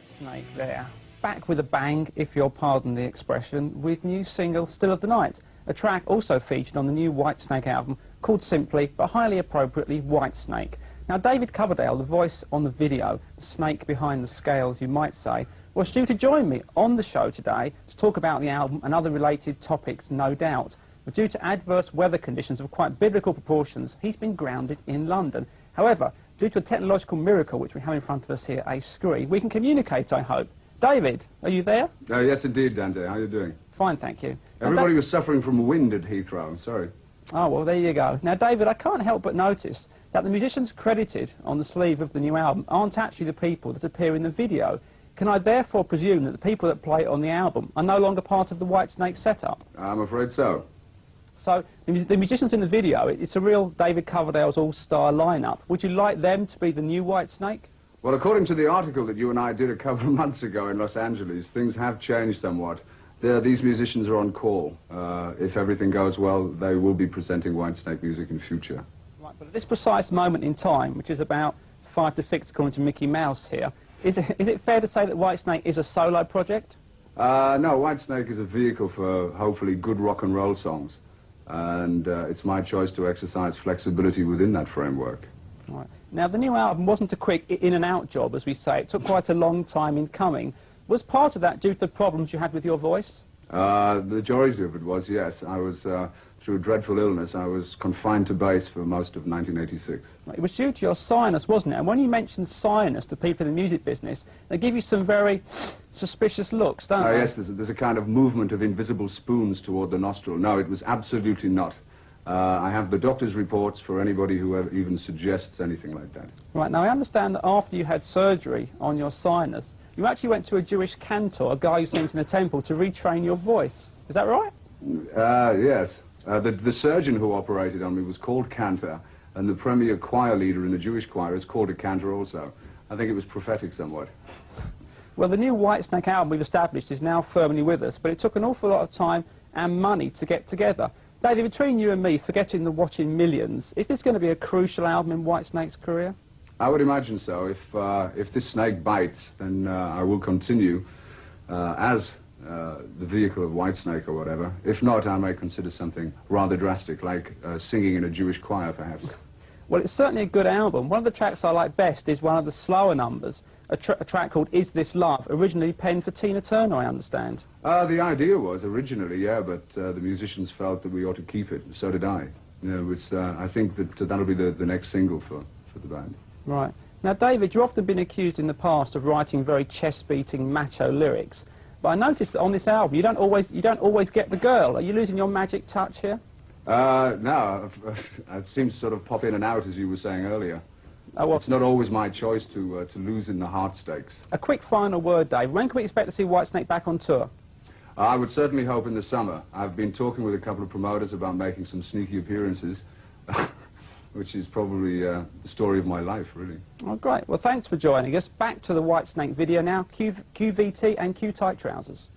Whitesnake there, back with a bang, if you'll pardon the expression, with new single Still of the Night, a track also featured on the new Whitesnake album called simply, but highly appropriately, Whitesnake. Now David Coverdale, the voice on the video, the snake behind the scales you might say, was due to join me on the show today to talk about the album and other related topics, no doubt. But due to adverse weather conditions of quite biblical proportions, he's been grounded in London. However, due to a technological miracle which we have in front of us here, a screen, we can communicate, I hope. David, are you there? Yes, indeed, Dante. How are you doing? Fine, thank you. Everybody was suffering from wind at Heathrow. Sorry. Oh, well, there you go. Now, David, I can't help but notice that the musicians credited on the sleeve of the new album aren't actually the people that appear in the video. Can I therefore presume that the people that play on the album are no longer part of the Whitesnake setup? I'm afraid so. So, the musicians in the video, it's a real David Coverdale's all-star lineup. Would you like them to be the new Whitesnake? Well, according to the article that you and I did a couple of months ago in Los Angeles, things have changed somewhat. These musicians are on call. If everything goes well, they will be presenting Whitesnake music in future. Right, but at this precise moment in time, which is about 5 to 6 according to Mickey Mouse here, is it fair to say that Whitesnake is a solo project? No, Whitesnake is a vehicle for hopefully good rock and roll songs. And it's my choice to exercise flexibility within that framework. Right. Now, the new album wasn't a quick in-and-out job, as we say. It took quite a long time in coming. Was part of that due to the problems you had with your voice? The majority of it was, yes. I was, through a dreadful illness, I was confined to base for most of 1986. Right. It was due to your sinus, wasn't it? And when you mention sinus to people in the music business, they give you some very suspicious looks, don't they? Yes, there's a kind of movement of invisible spoons toward the nostril. No, it was absolutely not. I have the doctor's reports for anybody who even suggests anything like that. Right, now I understand that after you had surgery on your sinus, you actually went to a Jewish cantor, a guy who sings in a temple, to retrain your voice. Is that right? Yes. The surgeon who operated on me was called Cantor, and the premier choir leader in the Jewish choir is called a cantor also. I think it was prophetic somewhat. Well, the new Whitesnake album we've established is now firmly with us, but it took an awful lot of time and money to get together. David, between you and me, forgetting the watching millions, is this going to be a crucial album in Whitesnake's career? I would imagine so. If this snake bites, then I will continue as the vehicle of Whitesnake or whatever. If not, I may consider something rather drastic, like singing in a Jewish choir, perhaps. Well, it's certainly a good album. One of the tracks I like best is one of the slower numbers, a track called Is This Love, originally penned for Tina Turner, I understand. The idea was originally, yeah, but the musicians felt that we ought to keep it, so did I. You know, I think that that'll be the next single for the band. Right. Now, David, you've often been accused in the past of writing very chest-beating, macho lyrics, but I noticed that on this album you don't always get the girl. Are you losing your magic touch here? No, it seems to sort of pop in and out, as you were saying earlier. Oh, well, it's not always my choice to lose in the heart stakes. A quick final word, Dave. When can we expect to see Whitesnake back on tour? I would certainly hope in the summer. I've been talking with a couple of promoters about making some sneaky appearances, which is probably the story of my life, really. Oh, great. Well, thanks for joining us. Back to the Whitesnake video now. QVT and Q-tight trousers.